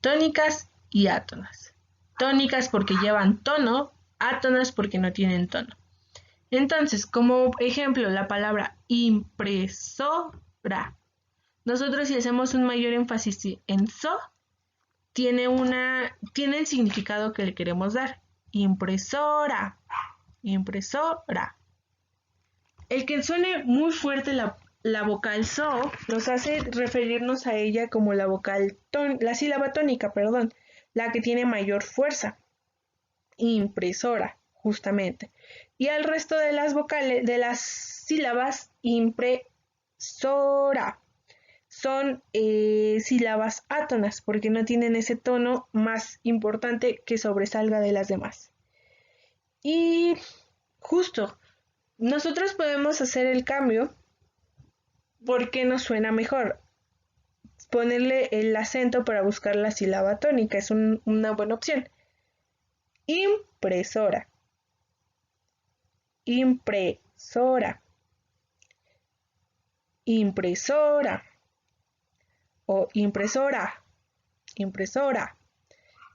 Tónicas y átonas. Tónicas porque llevan tono, átonas porque no tienen tono. Entonces, como ejemplo, la palabra impresora. Nosotros si hacemos un mayor énfasis en so, tiene el significado que le queremos dar. Impresora, impresora. El que suene muy fuerte la vocal so nos hace referirnos a ella como la sílaba tónica, perdón, la que tiene mayor fuerza. Impresora, justamente. Y al resto de las vocales, de las sílabas, impresora. Son sílabas átonas porque no tienen ese tono más importante que sobresalga de las demás. Y justo, nosotros podemos hacer el cambio porque nos suena mejor. Ponerle el acento para buscar la sílaba tónica es una buena opción. Impresora. Impresora. Impresora. O impresora. Impresora.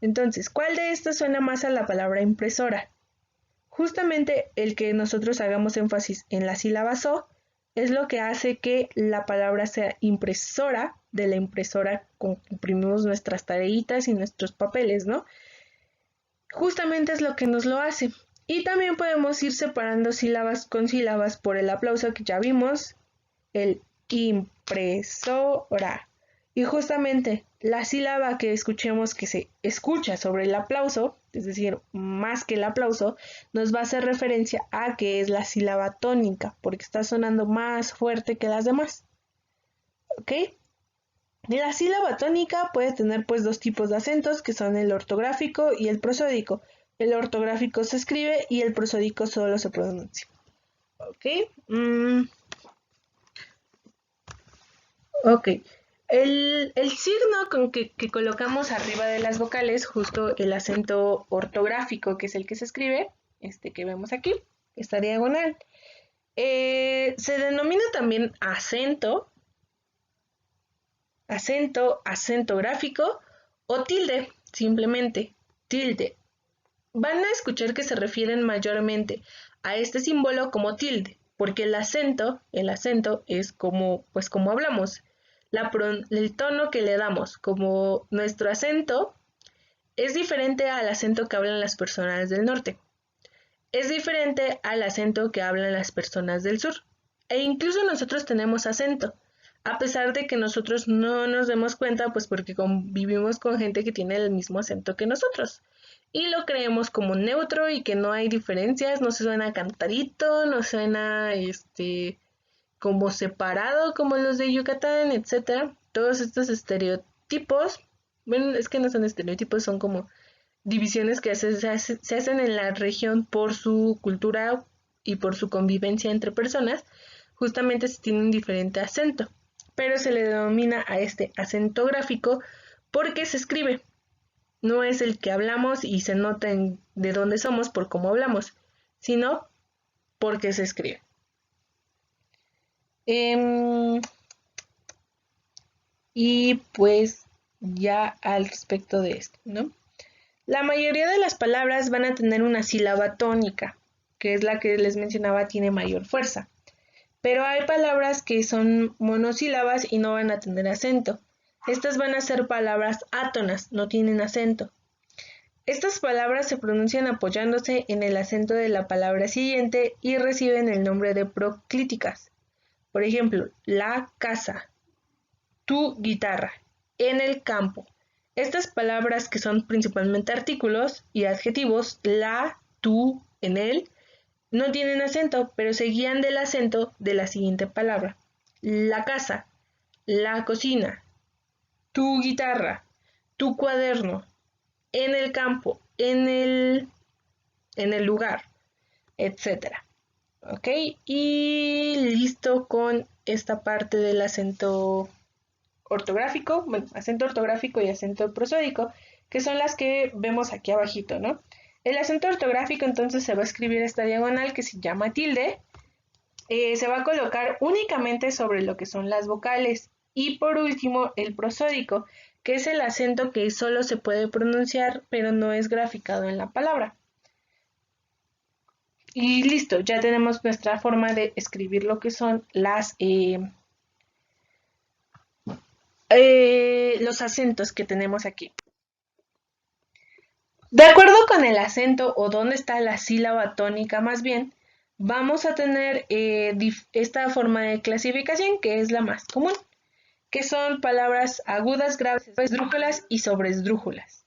Entonces, ¿cuál de estas suena más a la palabra impresora? Justamente el que nosotros hagamos énfasis en la sílaba so es lo que hace que la palabra sea impresora, de la impresora con que imprimimos nuestras tareitas y nuestros papeles, ¿no? Justamente es lo que nos lo hace. Y también podemos ir separando sílabas con sílabas por el aplauso que ya vimos, el impresora. Y justamente la sílaba que escuchemos que se escucha sobre el aplauso, es decir, más que el aplauso, nos va a hacer referencia a que es la sílaba tónica, porque está sonando más fuerte que las demás. ¿Ok? La sílaba tónica puede tener pues dos tipos de acentos, que son el ortográfico y el prosódico. El ortográfico se escribe y el prosódico solo se pronuncia. ¿Ok? Ok. El signo con que colocamos arriba de las vocales, justo el acento ortográfico, que es el que se escribe, este que vemos aquí, esta diagonal, se denomina también acento gráfico o tilde, simplemente tilde. Van a escuchar que se refieren mayormente a este símbolo como tilde, porque el acento es como hablamos. El tono que le damos, como nuestro acento, es diferente al acento que hablan las personas del norte. Es diferente al acento que hablan las personas del sur. E incluso nosotros tenemos acento, a pesar de que nosotros no nos demos cuenta, pues porque convivimos con gente que tiene el mismo acento que nosotros. Y lo creemos como neutro y que no hay diferencias, no se suena cantadito, no suena como separado como los de Yucatán, etc. Todos estos estereotipos, bueno, es que no son estereotipos, son como divisiones que se hacen en la región por su cultura y por su convivencia entre personas, justamente se tiene un diferente acento, pero se le denomina a este acento gráfico porque se escribe. No es el que hablamos y se nota de dónde somos por cómo hablamos, sino porque se escribe. Y pues ya al respecto de esto, ¿no? La mayoría de las palabras van a tener una sílaba tónica, que es la que les mencionaba tiene mayor fuerza. Pero hay palabras que son monosílabas y no van a tener acento. Estas van a ser palabras átonas, no tienen acento. Estas palabras se pronuncian apoyándose en el acento de la palabra siguiente y reciben el nombre de proclíticas. Por ejemplo, la casa, tu guitarra, en el campo. Estas palabras que son principalmente artículos y adjetivos, la, tu, en el, no tienen acento, pero se guían del acento de la siguiente palabra. La casa, la cocina, tu guitarra, tu cuaderno, en el campo, en el lugar, etc. ¿Ok? Y listo con esta parte del acento ortográfico, bueno, acento ortográfico y acento prosódico, que son las que vemos aquí abajito, ¿no? El acento ortográfico entonces se va a escribir esta diagonal que se llama tilde, se va a colocar únicamente sobre lo que son las vocales Y por último, el prosódico, que es el acento que solo se puede pronunciar, pero no es graficado en la palabra. Y listo, ya tenemos nuestra forma de escribir lo que son los acentos que tenemos aquí. De acuerdo con el acento o dónde está la sílaba tónica más bien, vamos a tener esta forma de clasificación que es la más común, que son palabras agudas, graves, esdrújulas y sobresdrújulas.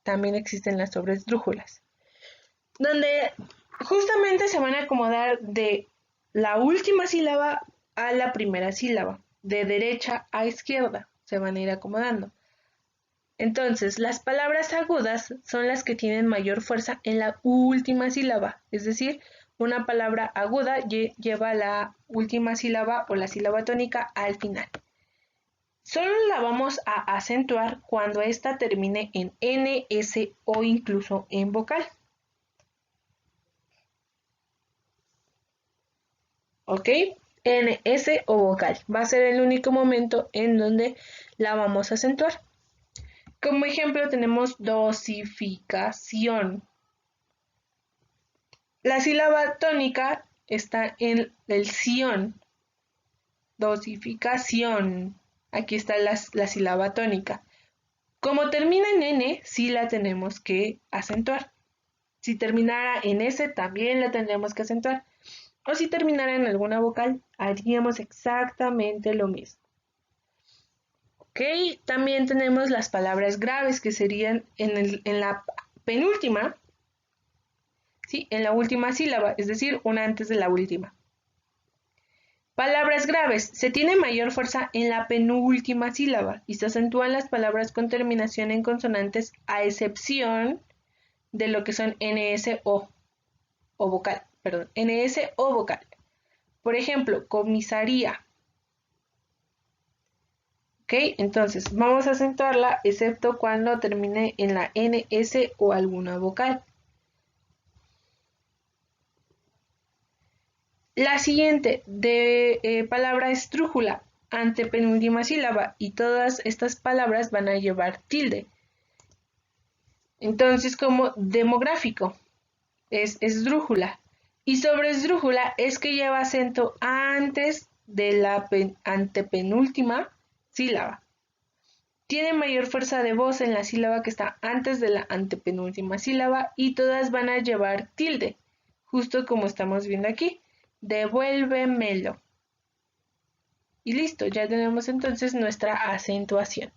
También existen las sobresdrújulas, donde justamente se van a acomodar de la última sílaba a la primera sílaba, de derecha a izquierda, se van a ir acomodando. Entonces, las palabras agudas son las que tienen mayor fuerza en la última sílaba, es decir, una palabra aguda lleva la última sílaba o la sílaba tónica al final. Solo la vamos a acentuar cuando ésta termine en N, S o incluso en vocal. ¿Ok? N, S o vocal. Va a ser el único momento en donde la vamos a acentuar. Como ejemplo tenemos dosificación. La sílaba tónica está en el ción. Dosificación. Aquí está la sílaba tónica. Como termina en N, sí la tenemos que acentuar. Si terminara en S, también la tendríamos que acentuar. O si terminara en alguna vocal, haríamos exactamente lo mismo. Ok, también tenemos las palabras graves que serían en la penúltima, ¿sí? En la última sílaba, es decir, una antes de la última. Palabras graves. Se tiene mayor fuerza en la penúltima sílaba y se acentúan las palabras con terminación en consonantes a excepción de lo que son NS o vocal, perdón, NS o vocal. Por ejemplo, comisaría. Ok, entonces vamos a acentuarla excepto cuando termine en la NS o alguna vocal. La siguiente de palabra esdrújula, antepenúltima sílaba, y todas estas palabras van a llevar tilde. Entonces, como demográfico, es esdrújula. Y sobre esdrújula es que lleva acento antes de la antepenúltima sílaba. Tiene mayor fuerza de voz en la sílaba que está antes de la antepenúltima sílaba y todas van a llevar tilde, justo como estamos viendo aquí. Devuélvemelo. Y listo, ya tenemos entonces nuestra acentuación.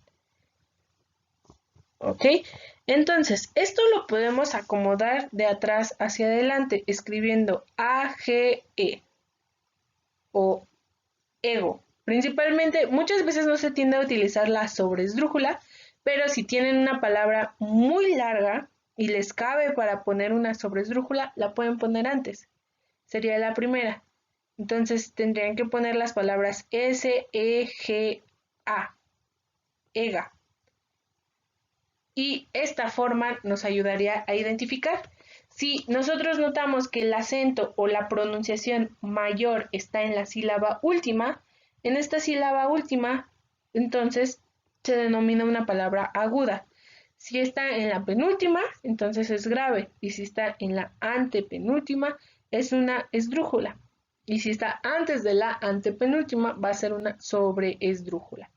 ¿Ok? Entonces, esto lo podemos acomodar de atrás hacia adelante escribiendo AGE o ego. Principalmente, muchas veces no se tiende a utilizar la sobresdrújula, pero si tienen una palabra muy larga y les cabe para poner una sobresdrújula, la pueden poner antes. Sería la primera. Entonces tendrían que poner las palabras S, E, G, A, EGA. Y esta forma nos ayudaría a identificar. Si nosotros notamos que el acento o la pronunciación mayor está en la sílaba última, en esta sílaba última, entonces se denomina una palabra aguda. Si está en la penúltima, entonces es grave. Y si está en la antepenúltima, es una esdrújula. Y si está antes de la antepenúltima, va a ser una sobreesdrújula.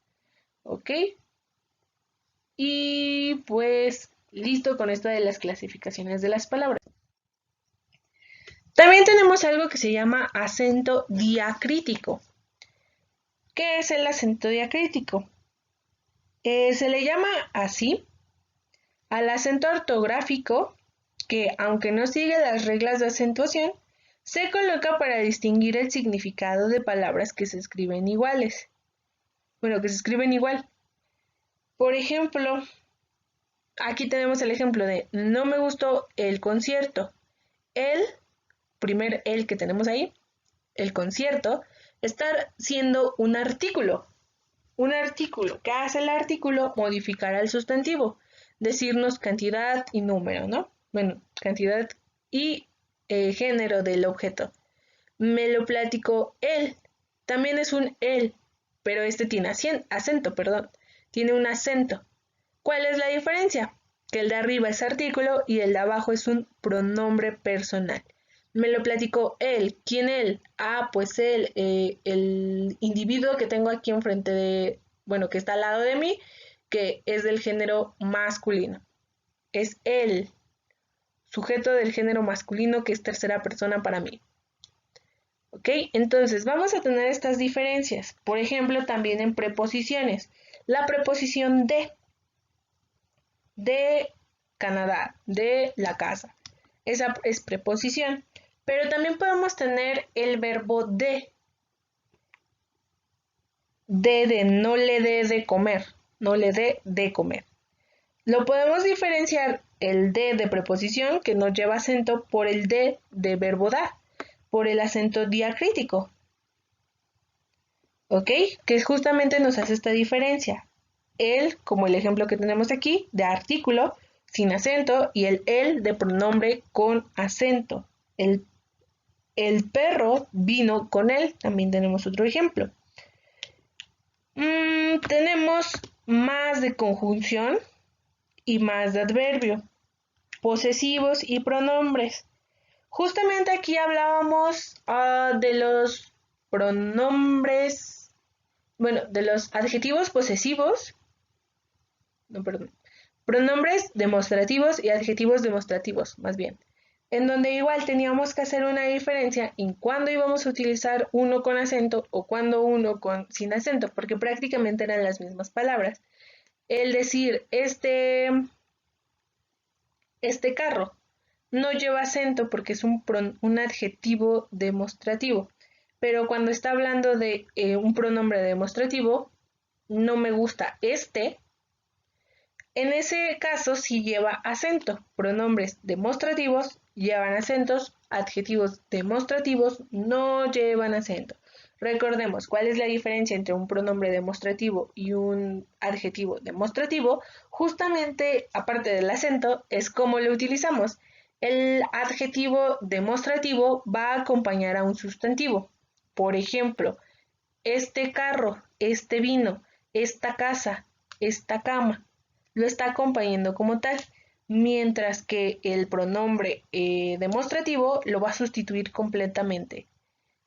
¿Ok? Y pues listo con esto de las clasificaciones de las palabras. También tenemos algo que se llama acento diacrítico. ¿Qué es el acento diacrítico? Se le llama así al acento ortográfico que, aunque no sigue las reglas de acentuación, se coloca para distinguir el significado de palabras que se escriben iguales. Bueno, que se escriben igual. Por ejemplo, aquí tenemos el ejemplo de no me gustó el concierto. El primer el que tenemos ahí, el concierto, está siendo un artículo. Un artículo. ¿Qué hace el artículo? Modificar al sustantivo. Decirnos cantidad y número, ¿no? Bueno, cantidad y género del objeto. Me lo platicó él. También es un él. pero este tiene acento, perdón. Tiene un acento. ¿Cuál es la diferencia? Que el de arriba es artículo y el de abajo es un pronombre personal. Me lo platicó él. ¿Quién él? Ah, pues él, el individuo que tengo aquí enfrente de, bueno, que está al lado de mí, que es del género masculino. Es él, sujeto del género masculino, que es tercera persona para mí. ¿Ok? Entonces, vamos a tener estas diferencias. Por ejemplo, también en preposiciones. La preposición de Canadá, de la casa. Esa es preposición. Pero también podemos tener el verbo de no le dé de comer, no le dé de comer. Lo podemos diferenciar el de preposición, que no lleva acento, por el de verbo dar, por el acento diacrítico. ¿Ok? Que justamente nos hace esta diferencia. El, como el ejemplo que tenemos aquí, de artículo sin acento, y el de pronombre con acento. El perro vino con él, también tenemos otro ejemplo. Tenemos más de conjunción y más de adverbio, posesivos y pronombres. Justamente aquí hablábamos de los pronombres, bueno, de los adjetivos posesivos, no, perdón, pronombres demostrativos y adjetivos demostrativos, más bien, en donde igual teníamos que hacer una diferencia en cuándo íbamos a utilizar uno con acento o cuándo uno sin acento, porque prácticamente eran las mismas palabras. El decir, este carro no lleva acento porque es un adjetivo demostrativo, pero cuando está hablando de un pronombre demostrativo, no me gusta este. En ese caso sí lleva acento. Pronombres demostrativos llevan acentos, adjetivos demostrativos no llevan acento. Recordemos cuál es la diferencia entre un pronombre demostrativo y un adjetivo demostrativo. Justamente, aparte del acento, es cómo lo utilizamos. El adjetivo demostrativo va a acompañar a un sustantivo. Por ejemplo, este carro, este vino, esta casa, esta cama. Lo está acompañando como tal, mientras que el pronombre demostrativo lo va a sustituir completamente.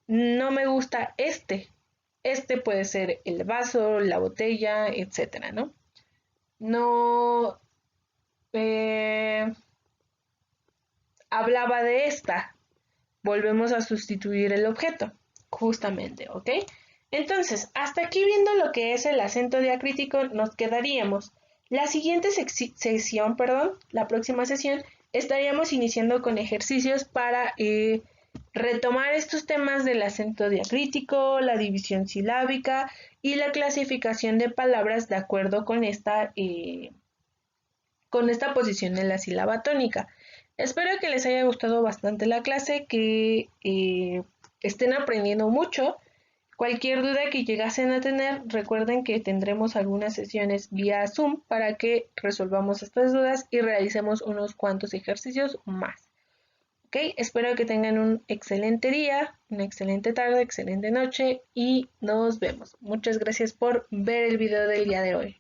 No me gusta este. Este puede ser el vaso, la botella, etcétera, ¿no? No hablaba de esta. Volvemos a sustituir el objeto, justamente, ¿ok? Entonces, hasta aquí viendo lo que es el acento diacrítico, nos quedaríamos. La siguiente sesión, la próxima sesión, estaríamos iniciando con ejercicios para retomar estos temas del acento diacrítico, la división silábica y la clasificación de palabras de acuerdo con esta posición en la sílaba tónica. Espero que les haya gustado bastante la clase, que estén aprendiendo mucho. Cualquier duda que llegasen a tener, recuerden que tendremos algunas sesiones vía Zoom para que resolvamos estas dudas y realicemos unos cuantos ejercicios más. ¿Ok? Espero que tengan un excelente día, una excelente tarde, excelente noche y nos vemos. Muchas gracias por ver el video del día de hoy.